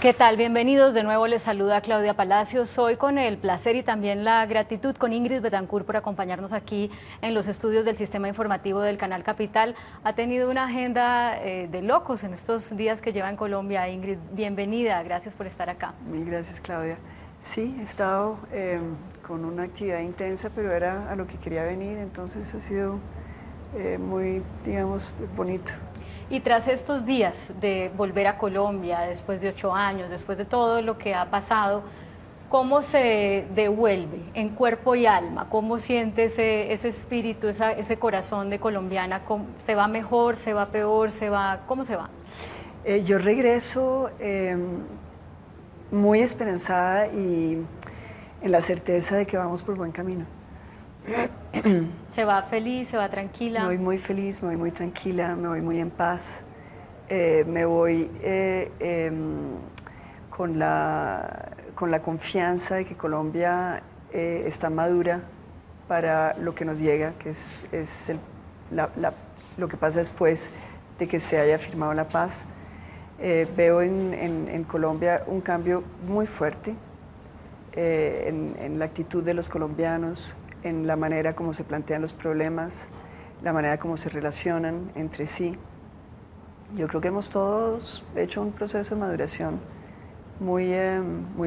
¿Qué tal? Bienvenidos. De nuevo les saluda Claudia Palacios. Hoy con el placer y también la gratitud con Ingrid Betancourt por acompañarnos aquí en los estudios del Sistema Informativo del Canal Capital. Ha tenido una agenda de locos en estos días que lleva en Colombia. Ingrid, bienvenida. Gracias por estar acá. Mil gracias, Claudia. Sí, he estado con una actividad intensa, pero era a lo que quería venir, entonces ha sido muy, digamos, bonito. Y tras estos días de volver a Colombia, después de 8 años, después de todo lo que ha pasado, ¿cómo se devuelve en cuerpo y alma? ¿Cómo siente ese espíritu, ese corazón de colombiana? ¿Se va mejor, se va peor, cómo se va? Yo regreso muy esperanzada y en la certeza de que vamos por buen camino. ¿Se va feliz, se va tranquila? Me voy muy feliz, me voy muy tranquila, me voy muy en paz. Me voy con la confianza de que Colombia está madura para lo que nos llega, que es lo que pasa después de que se haya firmado la paz. Veo en Colombia un cambio muy fuerte en la actitud de los colombianos, en la manera como se plantean los problemas, la manera como se relacionan entre sí. Yo creo que hemos todos hecho un proceso de maduración muy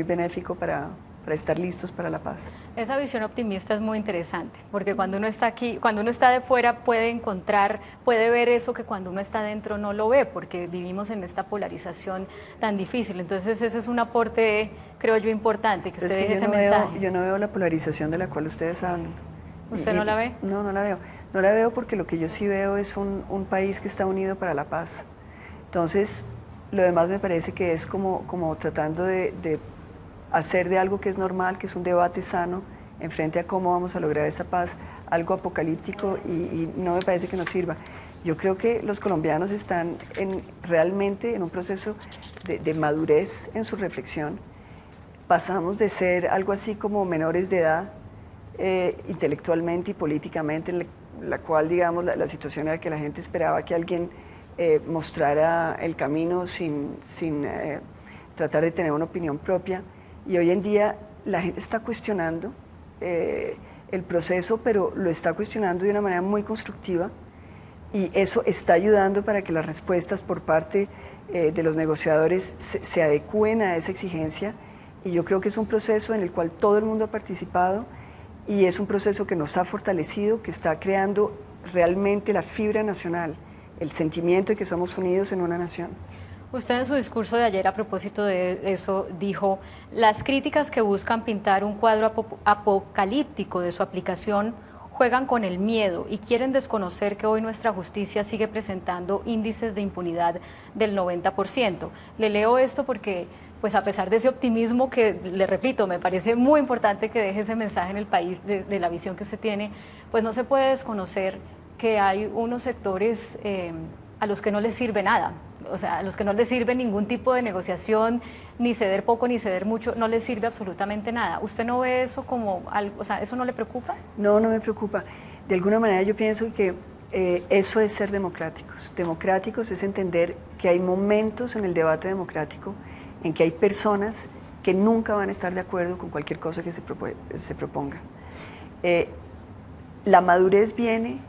benéfico para estar listos para la paz. Esa visión optimista es muy interesante, porque cuando uno está aquí, cuando uno está de fuera puede ver eso que cuando uno está dentro no lo ve, porque vivimos en esta polarización tan difícil. Entonces ese es un aporte, creo yo, importante, que usted deje ese mensaje. Yo no veo la polarización de la cual ustedes hablan. ¿Usted no la ve? No, no la veo. No la veo porque lo que yo sí veo es un país que está unido para la paz. Entonces, lo demás me parece que es como tratando de hacer de algo que es normal, que es un debate sano, en frente a cómo vamos a lograr esa paz, algo apocalíptico y no me parece que nos sirva. Yo creo que los colombianos están realmente en un proceso de madurez en su reflexión. Pasamos de ser algo así como menores de edad, intelectualmente y políticamente, en la cual, digamos, la situación era que la gente esperaba que alguien mostrara el camino sin tratar de tener una opinión propia. Y hoy en día la gente está cuestionando el proceso, pero lo está cuestionando de una manera muy constructiva y eso está ayudando para que las respuestas por parte de los negociadores se adecúen a esa exigencia y yo creo que es un proceso en el cual todo el mundo ha participado y es un proceso que nos ha fortalecido, que está creando realmente la fibra nacional, el sentimiento de que somos unidos en una nación. Usted en su discurso de ayer a propósito de eso dijo, las críticas que buscan pintar un cuadro apocalíptico de su aplicación juegan con el miedo y quieren desconocer que hoy nuestra justicia sigue presentando índices de impunidad del 90%. Le leo esto porque, pues a pesar de ese optimismo que, le repito, me parece muy importante que deje ese mensaje en el país de la visión que usted tiene, pues no se puede desconocer que hay unos sectores a los que no les sirve nada. O sea, a los que no les sirve ningún tipo de negociación, ni ceder poco ni ceder mucho, no les sirve absolutamente nada. ¿Usted no ve eso como algo, o sea, eso no le preocupa? No, no me preocupa. De alguna manera yo pienso que eso es ser democráticos. Democráticos es entender que hay momentos en el debate democrático en que hay personas que nunca van a estar de acuerdo con cualquier cosa que se proponga. La madurez viene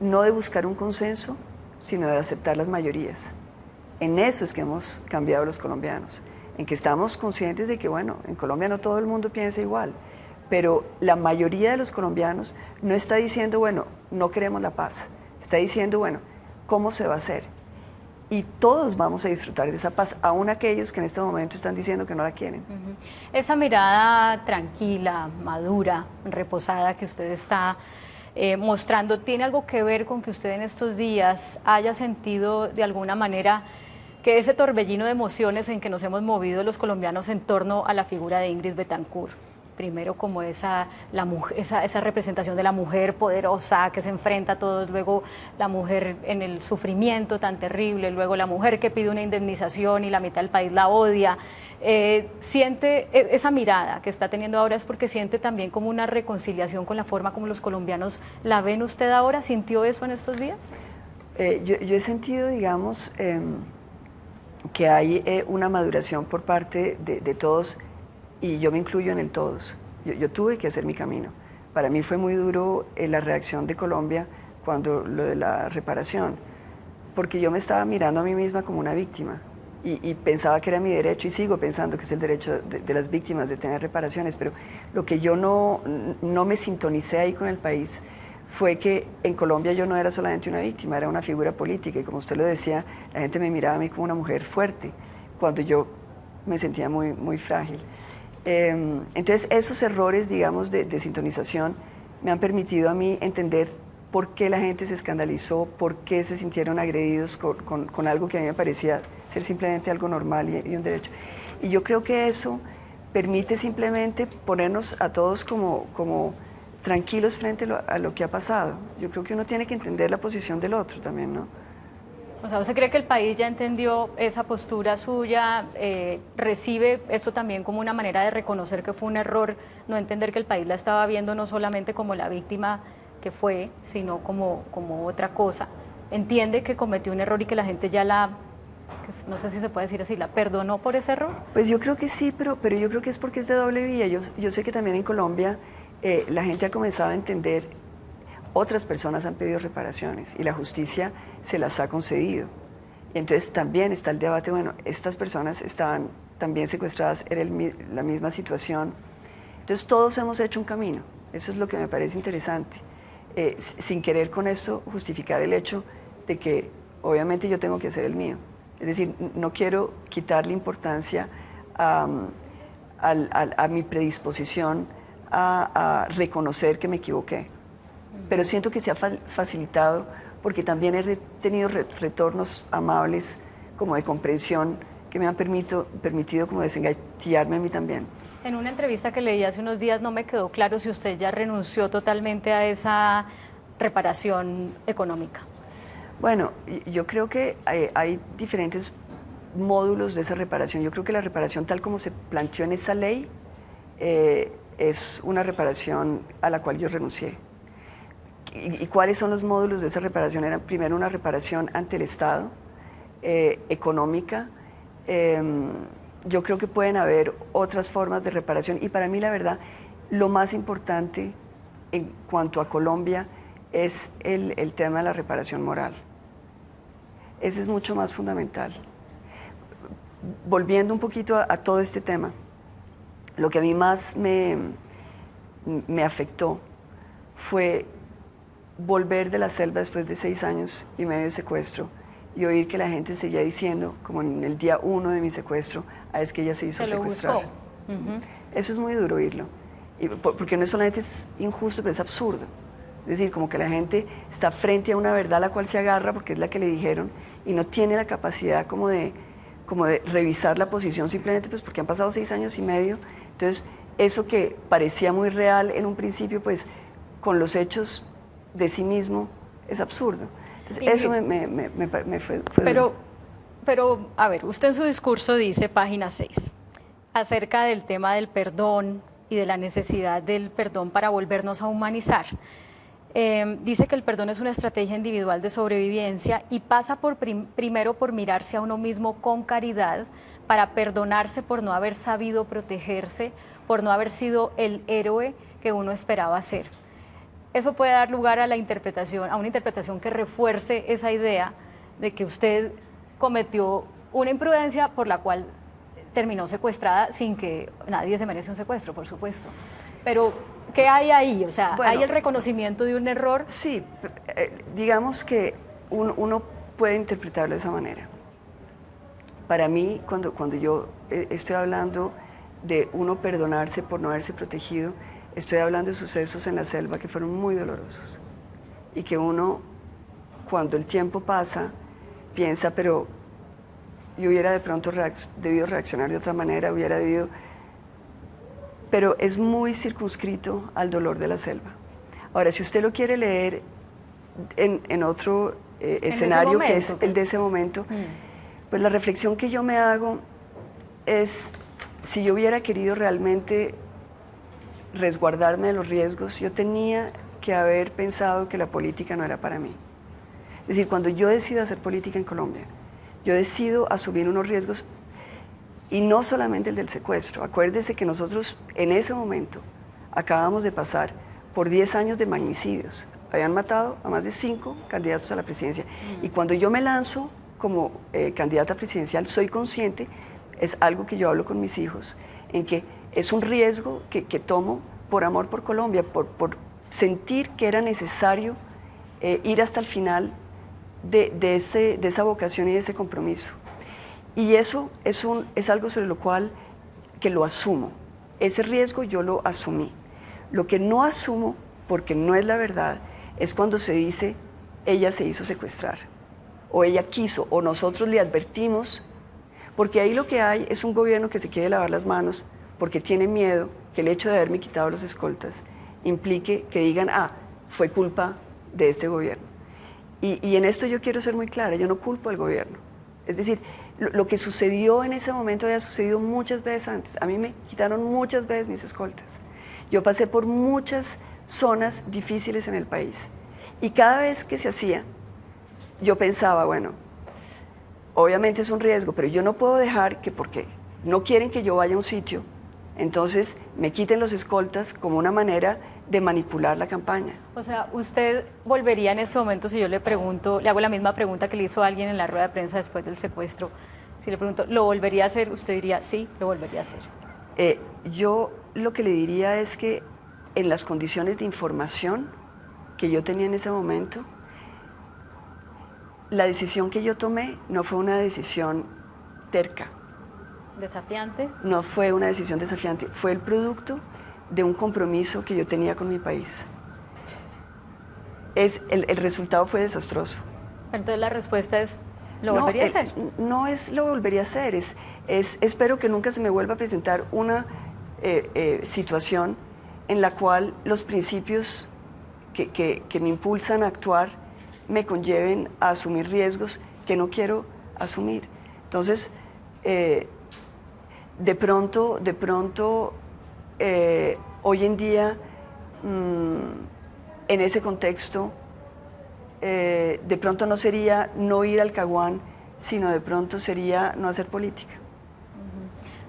no de buscar un consenso, sino de aceptar las mayorías. En eso es que hemos cambiado los colombianos, en que estamos conscientes de que, bueno, en Colombia no todo el mundo piensa igual, pero la mayoría de los colombianos no está diciendo, bueno, no queremos la paz, está diciendo, bueno, ¿cómo se va a hacer? Y todos vamos a disfrutar de esa paz, aún aquellos que en este momento están diciendo que no la quieren. Esa mirada tranquila, madura, reposada que usted está mostrando, ¿tiene algo que ver con que usted en estos días haya sentido de alguna manera que ese torbellino de emociones en que nos hemos movido los colombianos en torno a la figura de Ingrid Betancourt? Primero como esa representación de la mujer poderosa que se enfrenta a todos, luego la mujer en el sufrimiento tan terrible, luego la mujer que pide una indemnización y la mitad del país la odia. Siente esa mirada que está teniendo ahora es porque siente también como una reconciliación con la forma como los colombianos la ven usted ahora. ¿Sintió eso en estos días? Yo he sentido, digamos, que hay una maduración por parte de todos, y yo me incluyo en el todos. Yo tuve que hacer mi camino. Para mí fue muy duro la reacción de Colombia cuando lo de la reparación, porque yo me estaba mirando a mí misma como una víctima y pensaba que era mi derecho, y sigo pensando que es el derecho de las víctimas de tener reparaciones, pero lo que yo no me sintonicé ahí con el país fue que en Colombia yo no era solamente una víctima, era una figura política, y como usted lo decía, la gente me miraba a mí como una mujer fuerte, cuando yo me sentía muy, muy frágil. Entonces esos errores, digamos, de sintonización me han permitido a mí entender por qué la gente se escandalizó, por qué se sintieron agredidos con algo que a mí me parecía ser simplemente algo normal y un derecho. Y yo creo que eso permite simplemente ponernos a todos como tranquilos frente a lo que ha pasado. Yo creo que uno tiene que entender la posición del otro también, ¿no? O sea, ¿usted cree que el país ya entendió esa postura suya? ¿Recibe esto también como una manera de reconocer que fue un error, no entender que el país la estaba viendo no solamente como la víctima que fue, sino como otra cosa? ¿Entiende que cometió un error y que la gente ya no sé si se puede decir así, la perdonó por ese error? Pues yo creo que sí, pero yo creo que es porque es de doble vía. Yo sé que también en Colombia la gente ha comenzado a entender, otras personas han pedido reparaciones y la justicia se las ha concedido. Entonces también está el debate, bueno, estas personas estaban también secuestradas, era la misma situación. Entonces todos hemos hecho un camino, eso es lo que me parece interesante, sin querer con esto justificar el hecho de que obviamente yo tengo que hacer el mío. Es decir, no quiero quitarle importancia a mi predisposición a reconocer que me equivoqué, pero siento que se ha facilitado porque también he tenido retornos amables como de comprensión que me han permitido como desengatillarme a mí también. En una entrevista que leí hace unos días no me quedó claro si usted ya renunció totalmente a esa reparación económica. Bueno, yo creo que hay diferentes módulos de esa reparación. Yo creo que la reparación tal como se planteó en esa ley es una reparación a la cual yo renuncié. ¿Y cuáles son los módulos de esa reparación? Era primero una reparación ante el Estado, económica. Yo creo que pueden haber otras formas de reparación, y para mí la verdad lo más importante en cuanto a Colombia es el tema de la reparación moral. Ese es mucho más fundamental. Volviendo un poquito a todo este tema, lo que a mí más me afectó fue volver de la selva después de 6 años y medio de secuestro y oír que la gente seguía diciendo, como en el día 1 de mi secuestro, es que ella se hizo secuestrar. Eso es muy duro oírlo, porque no solamente es injusto, pero es absurdo. Es decir, como que la gente está frente a una verdad a la cual se agarra porque es la que le dijeron y no tiene la capacidad como de revisar la posición simplemente pues porque han pasado 6 años y medio. Entonces, eso que parecía muy real en un principio, pues con los hechos de sí mismo es absurdo. Entonces, eso me fue pero, a ver, usted en su discurso dice, página 6, acerca del tema del perdón y de la necesidad del perdón para volvernos a humanizar. Dice que el perdón es una estrategia individual de sobrevivencia y pasa primero por mirarse a uno mismo con caridad, para perdonarse por no haber sabido protegerse, por no haber sido el héroe que uno esperaba ser. Eso puede dar lugar a una interpretación que refuerce esa idea de que usted cometió una imprudencia por la cual terminó secuestrada, sin que nadie se merece un secuestro, por supuesto. Pero, ¿qué hay ahí? O sea, bueno, ¿hay el reconocimiento de un error? Sí, digamos que uno puede interpretarlo de esa manera. Para mí, cuando yo estoy hablando de uno perdonarse por no haberse protegido, estoy hablando de sucesos en la selva que fueron muy dolorosos y que uno, cuando el tiempo pasa, piensa, pero yo hubiera de pronto debido reaccionar de otra manera, pero es muy circunscrito al dolor de la selva. Ahora, si usted lo quiere leer en otro escenario, que es el de ese momento, pues la reflexión que yo me hago es, si yo hubiera querido realmente resguardarme de los riesgos, yo tenía que haber pensado que la política no era para mí. Es decir, cuando yo decido hacer política en Colombia, yo decido asumir unos riesgos, y no solamente el del secuestro. Acuérdese que nosotros en ese momento acabamos de pasar por 10 años de magnicidios. Habían matado a más de 5 candidatos a la presidencia. Y cuando yo me lanzo como candidata presidencial, soy consciente, es algo que yo hablo con mis hijos, en que es un riesgo que tomo por amor por Colombia, por sentir que era necesario ir hasta el final de esa vocación y de ese compromiso. Y eso es algo sobre lo cual que lo asumo. Ese riesgo yo lo asumí. Lo que no asumo, porque no es la verdad, es cuando se dice, ella se hizo secuestrar, o ella quiso, o nosotros le advertimos, porque ahí lo que hay es un gobierno que se quiere lavar las manos, porque tiene miedo que el hecho de haberme quitado los escoltas implique que digan, fue culpa de este gobierno. Y en esto yo quiero ser muy clara, yo no culpo al gobierno. Es decir, lo que sucedió en ese momento había sucedido muchas veces antes. A mí me quitaron muchas veces mis escoltas. Yo pasé por muchas zonas difíciles en el país. Y cada vez que se hacía, yo pensaba, bueno, obviamente es un riesgo, pero yo no puedo dejar que porque no quieren que yo vaya a un sitio, entonces me quiten los escoltas como una manera de manipular la campaña. O sea, usted volvería en este momento, si yo le pregunto, le hago la misma pregunta que le hizo alguien en la rueda de prensa después del secuestro, si le pregunto, ¿lo volvería a hacer? Usted diría, sí, lo volvería a hacer. Yo lo que le diría es que en las condiciones de información que yo tenía en ese momento, la decisión que yo tomé no fue una decisión terca. ¿Desafiante? No fue una decisión desafiante, fue el producto de un compromiso que yo tenía con mi país. El resultado fue desastroso. Entonces la respuesta es, ¿lo volvería a hacer? No es lo volvería a hacer, espero que nunca se me vuelva a presentar una situación en la cual los principios que me impulsan a actuar me conlleven a asumir riesgos que no quiero asumir. Entonces, de pronto, hoy en día, en ese contexto, de pronto no sería no ir al Caguán, sino de pronto sería no hacer política.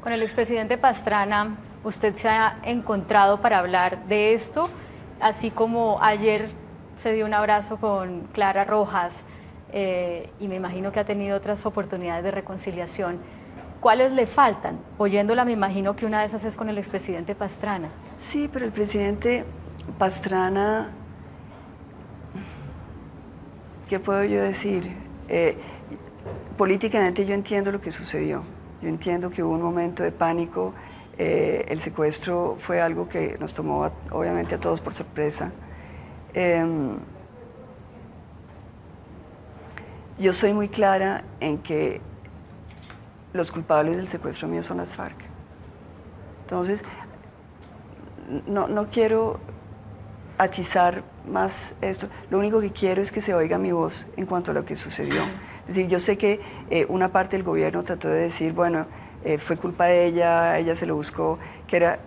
Con el expresidente Pastrana, ¿usted se ha encontrado para hablar de esto? Así como ayer se dio un abrazo con Clara Rojas y me imagino que ha tenido otras oportunidades de reconciliación. ¿Cuáles le faltan? Oyéndola me imagino que una de esas es con el expresidente Pastrana. Sí, pero el presidente Pastrana, ¿qué puedo yo decir? Políticamente yo entiendo lo que sucedió. Yo entiendo que hubo un momento de pánico. El secuestro fue algo que nos tomó obviamente a todos por sorpresa. Yo soy muy clara en que los culpables del secuestro mío son las FARC. Entonces, no quiero atizar más esto. Lo único que quiero es que se oiga mi voz en cuanto a lo que sucedió. Es decir, yo sé que una parte del gobierno trató de decir, bueno, fue culpa de ella se lo buscó, que era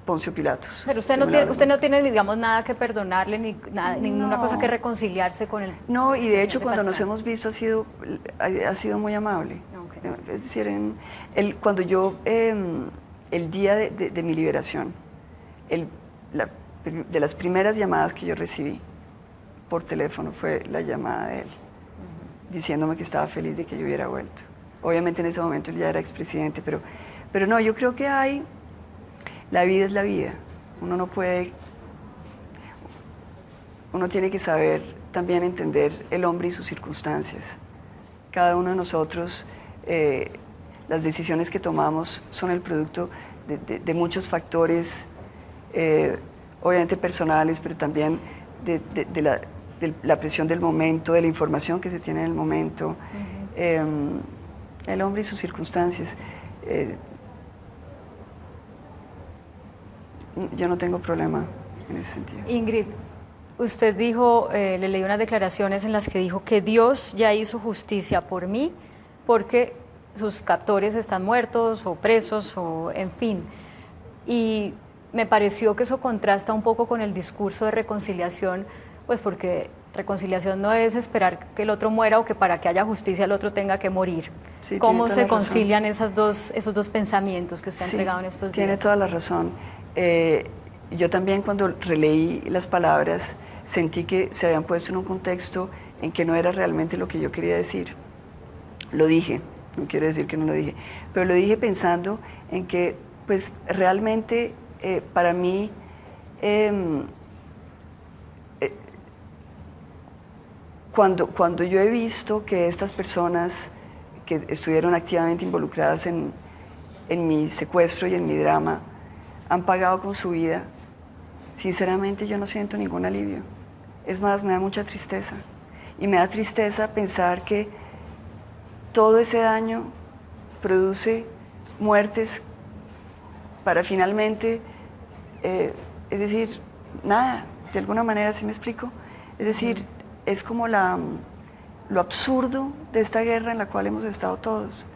Poncio Pilatos. Pero usted no tiene, digamos, nada que perdonarle, ni nada, ninguna cosa que reconciliarse con él. No, y de hecho cuando nos hemos visto ha sido muy amable. Okay. Es decir, cuando yo, el día de mi liberación, de las primeras llamadas que yo recibí por teléfono fue la llamada de él, diciéndome que estaba feliz de que yo hubiera vuelto. Obviamente en ese momento él ya era expresidente, pero no, yo creo que la vida es la vida. Uno tiene que saber también entender el hombre y sus circunstancias. Cada uno de nosotros, las decisiones que tomamos son el producto de muchos factores, obviamente personales, pero también de la presión del momento, de la información que se tiene en el momento. El hombre y sus circunstancias. Yo no tengo problema en ese sentido. Ingrid, usted dijo, le leí unas declaraciones en las que dijo que Dios ya hizo justicia por mí porque sus captores están muertos o presos o en fin. Y me pareció que eso contrasta un poco con el discurso de reconciliación, pues porque Reconciliación no es esperar que el otro muera o que para que haya justicia el otro tenga que morir. Sí, ¿Cómo se concilian esos dos pensamientos que usted ha entregado en estos días? Tiene toda la razón. Yo también cuando releí las palabras sentí que se habían puesto en un contexto en que no era realmente lo que yo quería decir. Lo dije, no quiero decir que no lo dije, pero lo dije pensando en que pues realmente para mí cuando yo he visto que estas personas que estuvieron activamente involucradas en mi secuestro y en mi drama han pagado con su vida, sinceramente yo no siento ningún alivio. Es más, me da mucha tristeza. Y me da tristeza pensar que todo ese daño produce muertes para finalmente, es decir, nada, de alguna manera, ¿sí me explico? Es decir, es como lo absurdo de esta guerra en la cual hemos estado todos.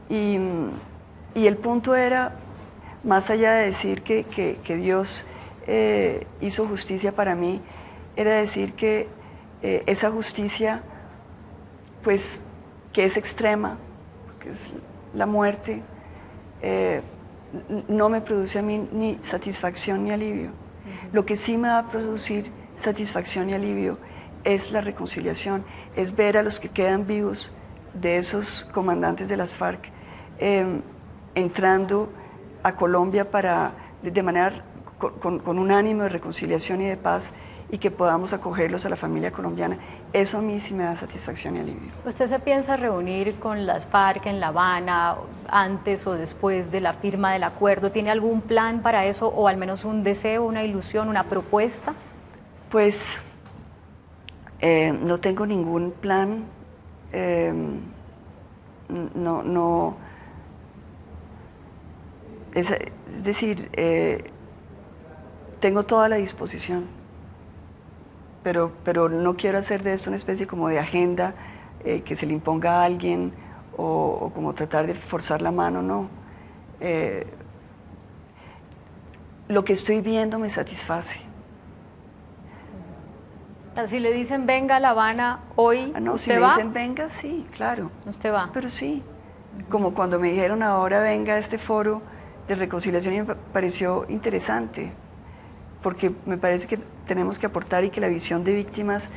Y el punto era, más allá de decir que Dios hizo justicia para mí, era decir que esa justicia, pues, que es extrema, que es la muerte, no me produce a mí ni satisfacción ni alivio. Lo que sí me va a producir satisfacción y alivio es la reconciliación, es ver a los que quedan vivos de esos comandantes de las FARC entrando a Colombia de manera con un ánimo de reconciliación y de paz, y que podamos acogerlos a la familia colombiana. Eso a mí sí me da satisfacción y alivio. ¿Usted se piensa reunir con las FARC en La Habana antes o después de la firma del acuerdo? ¿Tiene algún plan para eso, o al menos un deseo, una ilusión, una propuesta? Pues no tengo ningún plan, es decir, tengo toda la disposición. Pero no quiero hacer de esto una especie como de agenda que se le imponga a alguien o como tratar de forzar la mano, no. Lo que estoy viendo me satisface. Si le dicen venga a La Habana hoy, no, ¿usted si va? me dicen venga, sí, claro. ¿Usted va? Pero sí, como cuando me dijeron ahora venga a este foro de reconciliación, y me pareció interesante, porque me parece que tenemos que aportar, y que la visión de víctimas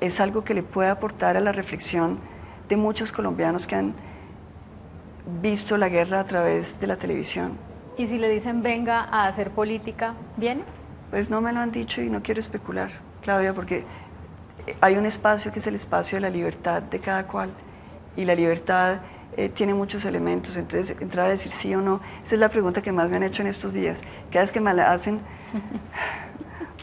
es algo que le puede aportar a la reflexión de muchos colombianos que han visto la guerra a través de la televisión. ¿Y si le dicen venga a hacer política, viene? Pues no me lo han dicho y no quiero especular, Claudia, porque hay un espacio que es el espacio de la libertad de cada cual, y la libertad tiene muchos elementos. Entonces entrar a decir sí o no, esa es la pregunta que más me han hecho en estos días. Cada vez que me la hacen,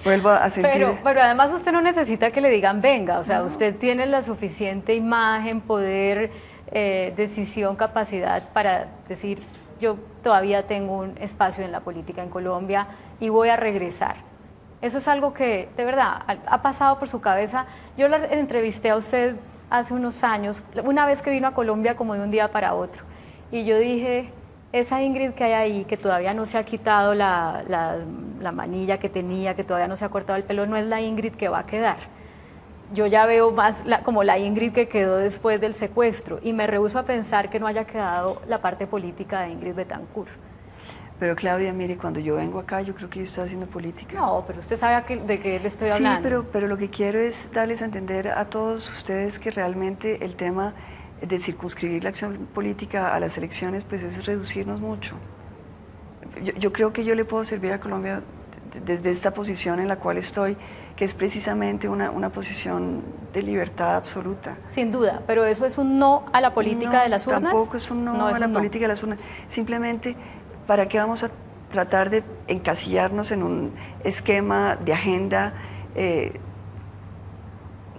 vuelvo a sentir... Pero además usted no necesita que le digan venga, o sea, no. Usted tiene la suficiente imagen, poder, decisión, capacidad para decir yo todavía tengo un espacio en la política en Colombia y voy a regresar. Eso es algo que de verdad ha pasado por su cabeza. Yo la entrevisté a usted hace unos años, una vez que vino a Colombia como de un día para otro, y yo dije, esa Ingrid que hay ahí, que todavía no se ha quitado la manilla que tenía, que todavía no se ha cortado el pelo, no es la Ingrid que va a quedar. Yo ya veo más como la Ingrid que quedó después del secuestro, y me rehúso a pensar que no haya quedado la parte política de Ingrid Betancourt. Pero Claudia, mire, cuando yo vengo acá, yo creo que yo estoy haciendo política. No, pero usted sabe de qué le estoy hablando. Sí, pero lo que quiero es darles a entender a todos ustedes que realmente el tema de circunscribir la acción política a las elecciones, pues es reducirnos mucho. Yo creo que yo le puedo servir a Colombia desde esta posición en la cual estoy, que es precisamente una posición de libertad absoluta. Sin duda, pero eso es un no a la política de las urnas. Tampoco es un no a la política de las urnas. Simplemente, ¿para qué vamos a tratar de encasillarnos en un esquema de agenda?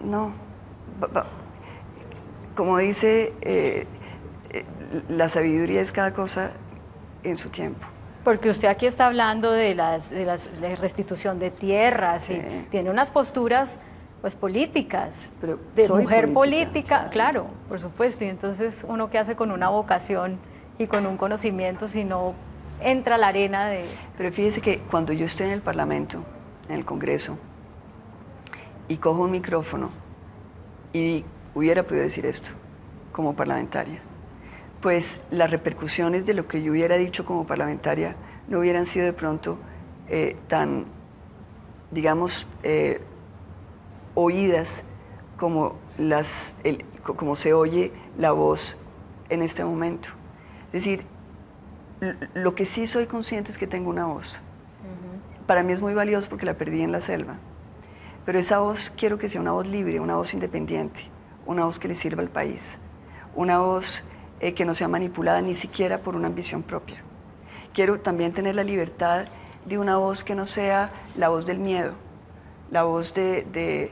No. Como dice, la sabiduría es cada cosa en su tiempo. Porque usted aquí está hablando de la restitución de tierras, sí. Y tiene unas posturas pues políticas, pero de mujer política, claro, por supuesto. Y entonces uno qué hace con una vocación y con un conocimiento si no entra a la arena de... Pero fíjese que cuando yo estoy en el Parlamento, en el Congreso, y cojo un micrófono y hubiera podido decir esto como parlamentaria, pues las repercusiones de lo que yo hubiera dicho como parlamentaria no hubieran sido de pronto tan, digamos, oídas como, como se oye la voz en este momento. Es decir, lo que sí soy consciente es que tengo una voz. Para mí es muy valioso porque la perdí en la selva, pero esa voz quiero que sea una voz libre, una voz independiente, una voz que le sirva al país, una voz que no sea manipulada ni siquiera por una ambición propia. Quiero también tener la libertad de una voz que no sea la voz del miedo, la voz del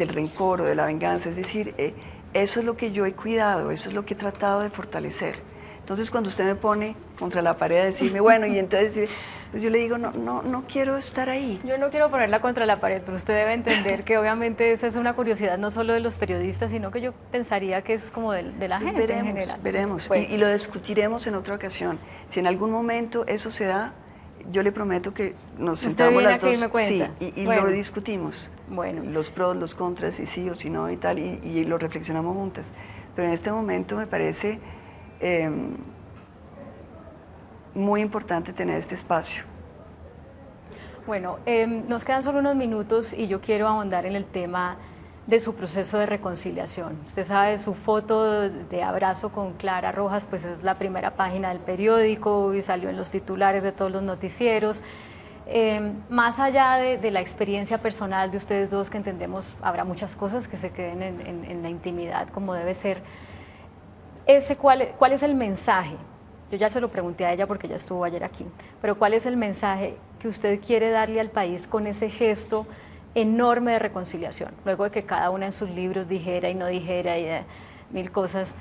rencor o de la venganza. Es decir, eso es lo que yo he cuidado, eso es lo que he tratado de fortalecer. Entonces, cuando usted me pone contra la pared a decirme, bueno, y entonces pues yo le digo, no quiero estar ahí. Yo no quiero ponerla contra la pared, pero usted debe entender que obviamente esa es una curiosidad no solo de los periodistas, sino que yo pensaría que es como de la gente veremos, en general. Veremos, bueno. y lo discutiremos en otra ocasión. Si en algún momento eso se da, yo le prometo que nos sentamos las dos, y me cuenta. Sí, y bueno. lo discutimos. Bueno. Los pros, los contras, y sí o si no y tal, y lo reflexionamos juntas. Pero en este momento me parece muy importante tener este espacio. Bueno, nos quedan solo unos minutos y yo quiero ahondar en el tema de su proceso de reconciliación. Usted sabe, su foto de abrazo con Clara Rojas, pues es la primera página del periódico y salió en los titulares de todos los noticieros. Más allá de la experiencia personal de ustedes dos, que entendemos habrá muchas cosas que se queden en la intimidad como debe ser, ¿cuál es el mensaje? Yo ya se lo pregunté a ella porque ella estuvo ayer aquí, pero ¿cuál es el mensaje que usted quiere darle al país con ese gesto enorme de reconciliación? Luego de que cada una en sus libros dijera y no dijera y mil cosas,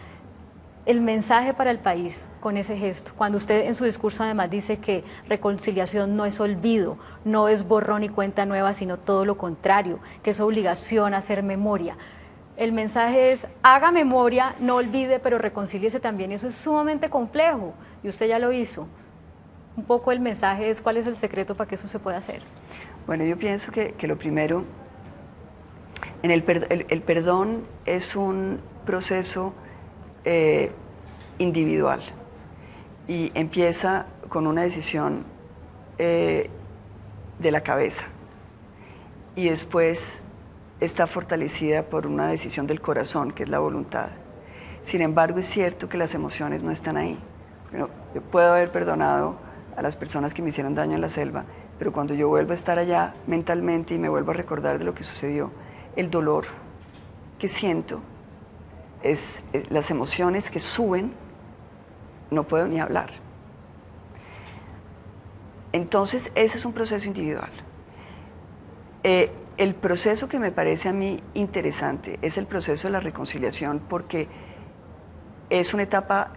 el mensaje para el país con ese gesto, cuando usted en su discurso además dice que reconciliación no es olvido, no es borrón y cuenta nueva, sino todo lo contrario, que es obligación hacer memoria. El mensaje es, haga memoria, no olvide, pero reconcíliese también, y eso es sumamente complejo, y usted ya lo hizo. Un poco el mensaje es, ¿cuál es el secreto para que eso se pueda hacer? Bueno, yo pienso que lo primero, el perdón es un proceso individual y empieza con una decisión de la cabeza y después está fortalecida por una decisión del corazón, que es la voluntad. Sin embargo, es cierto que las emociones no están ahí. Bueno, yo puedo haber perdonado a las personas que me hicieron daño en la selva, pero cuando yo vuelvo a estar allá mentalmente y me vuelvo a recordar de lo que sucedió, el dolor que siento, las emociones que suben, no puedo ni hablar. Entonces, ese es un proceso individual. El proceso que me parece a mí interesante es el proceso de la reconciliación, porque es una etapa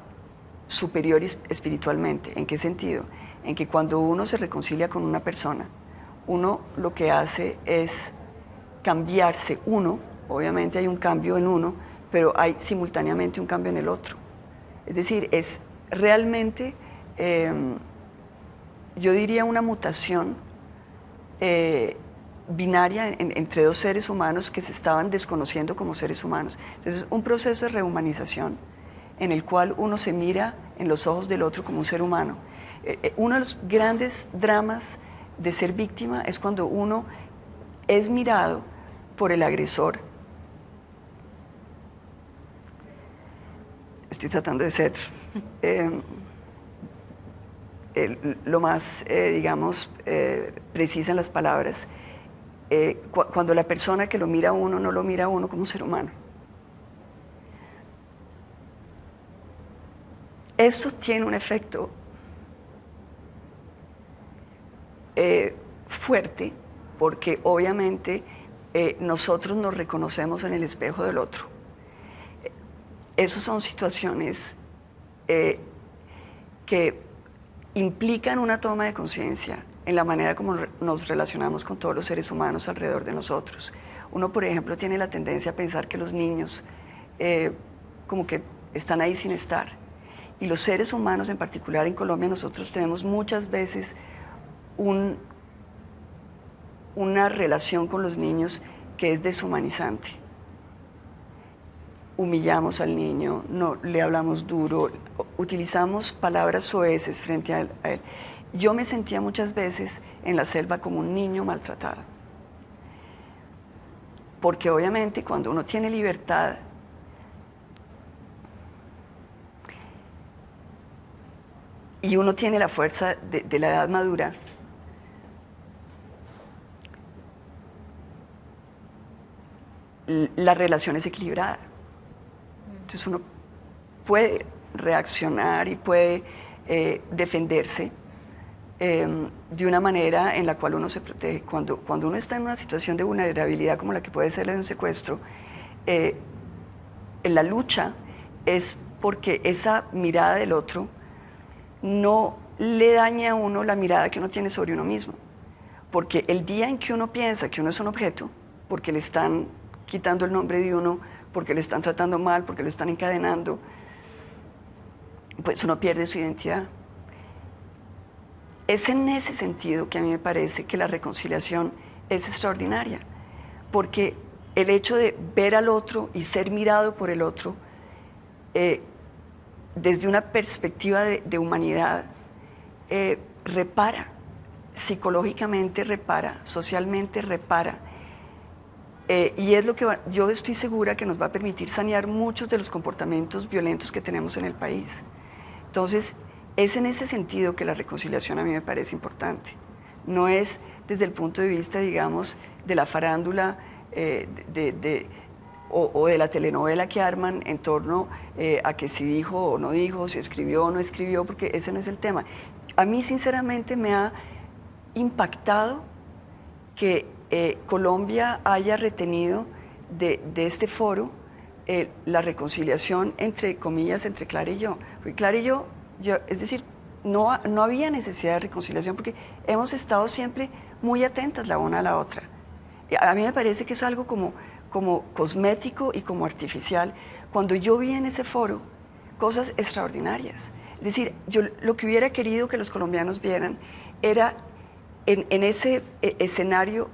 superior espiritualmente. ¿En qué sentido? En que cuando uno se reconcilia con una persona, uno lo que hace es cambiarse uno, obviamente hay un cambio en uno, pero hay simultáneamente un cambio en el otro. Es decir, es realmente, yo diría, una mutación binaria entre dos seres humanos que se estaban desconociendo como seres humanos. Entonces, un proceso de rehumanización en el cual uno se mira en los ojos del otro como un ser humano. Uno de los grandes dramas de ser víctima es cuando uno es mirado por el agresor. Estoy tratando de ser lo más, digamos, precisa en las palabras. Cuando la persona que lo mira a uno no lo mira a uno como un ser humano. Eso tiene un efecto fuerte, porque obviamente nosotros nos reconocemos en el espejo del otro. Esas son situaciones que implican una toma de conciencia en la manera como nos relacionamos con todos los seres humanos alrededor de nosotros. Uno, por ejemplo, tiene la tendencia a pensar que los niños como que están ahí sin estar. Y los seres humanos, en particular en Colombia, nosotros tenemos muchas veces una relación con los niños que es deshumanizante. Humillamos al niño, no, le hablamos duro, utilizamos palabras soeces frente a él. Yo me sentía muchas veces en la selva como un niño maltratado. Porque obviamente cuando uno tiene libertad, y uno tiene la fuerza de la edad madura, la relación es equilibrada. Entonces uno puede reaccionar y puede defenderse de una manera en la cual uno se protege. Cuando uno está en una situación de vulnerabilidad como la que puede ser la de un secuestro, en la lucha es porque esa mirada del otro no le daña a uno la mirada que uno tiene sobre uno mismo. Porque el día en que uno piensa que uno es un objeto, porque le están quitando el nombre de uno, porque le están tratando mal, porque lo están encadenando, pues uno pierde su identidad. Es en ese sentido que a mí me parece que la reconciliación es extraordinaria, porque el hecho de ver al otro y ser mirado por el otro desde una perspectiva de humanidad repara, psicológicamente repara, socialmente repara, y es lo que yo estoy segura que nos va a permitir sanear muchos de los comportamientos violentos que tenemos en el país. Entonces, es en ese sentido que la reconciliación a mí me parece importante. No es desde el punto de vista, digamos, de la farándula o de la telenovela que arman en torno a que si dijo o no dijo, si escribió o no escribió, porque ese no es el tema. A mí, sinceramente, me ha impactado que Colombia haya retenido de este foro la reconciliación, entre comillas, entre Clara y yo. Porque Clara y yo, es decir, no había necesidad de reconciliación porque hemos estado siempre muy atentas la una a la otra. A mí me parece que es algo como cosmético y como artificial. Cuando yo vi en ese foro cosas extraordinarias. Es decir, yo lo que hubiera querido que los colombianos vieran era en ese escenario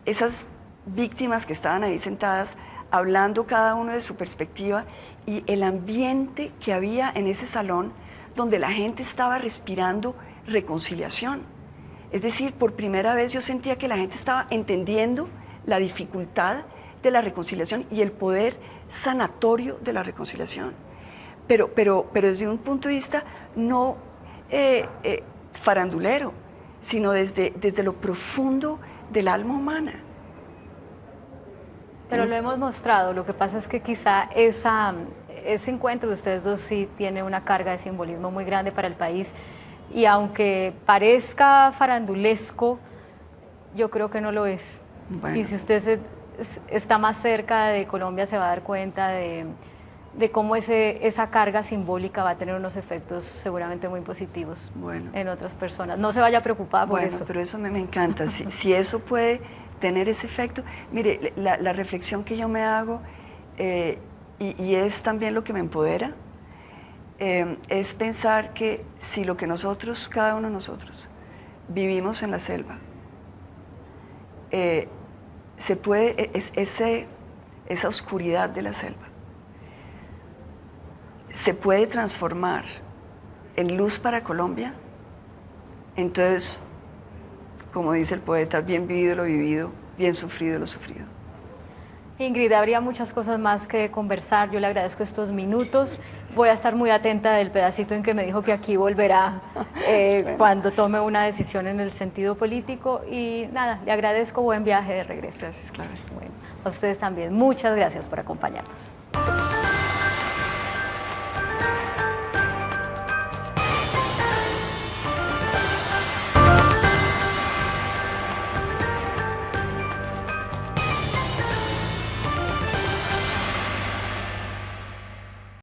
esas víctimas que estaban ahí sentadas hablando cada uno de su perspectiva y el ambiente que había en ese salón donde la gente estaba respirando reconciliación. Es decir, por primera vez yo sentía que la gente estaba entendiendo la dificultad de la reconciliación y el poder sanatorio de la reconciliación. Pero desde un punto de vista no farandulero, sino desde lo profundo del alma humana. Pero lo hemos mostrado, lo que pasa es que quizá ese encuentro de ustedes dos sí tiene una carga de simbolismo muy grande para el país y aunque parezca farandulesco, yo creo que no lo es. Bueno. Y si usted está más cerca de Colombia se va a dar cuenta de cómo esa carga simbólica va a tener unos efectos seguramente muy positivos en otras personas. No se vaya a preocupar por eso. Pero eso me encanta. Si eso puede tener ese efecto. Mire, la reflexión que yo me hago, y es también lo que me empodera, es pensar que si lo que nosotros, cada uno de nosotros, vivimos en la selva, se puede, esa oscuridad de la selva, se puede transformar en luz para Colombia, entonces, como dice el poeta, bien vivido lo vivido, bien sufrido lo sufrido. Ingrid, habría muchas cosas más que conversar, yo le agradezco estos minutos, voy a estar muy atenta del pedacito en que me dijo que aquí volverá bueno, cuando tome una decisión en el sentido político y nada, le agradezco, buen viaje de regreso. Gracias, Clara. Bueno, a ustedes también, muchas gracias por acompañarnos.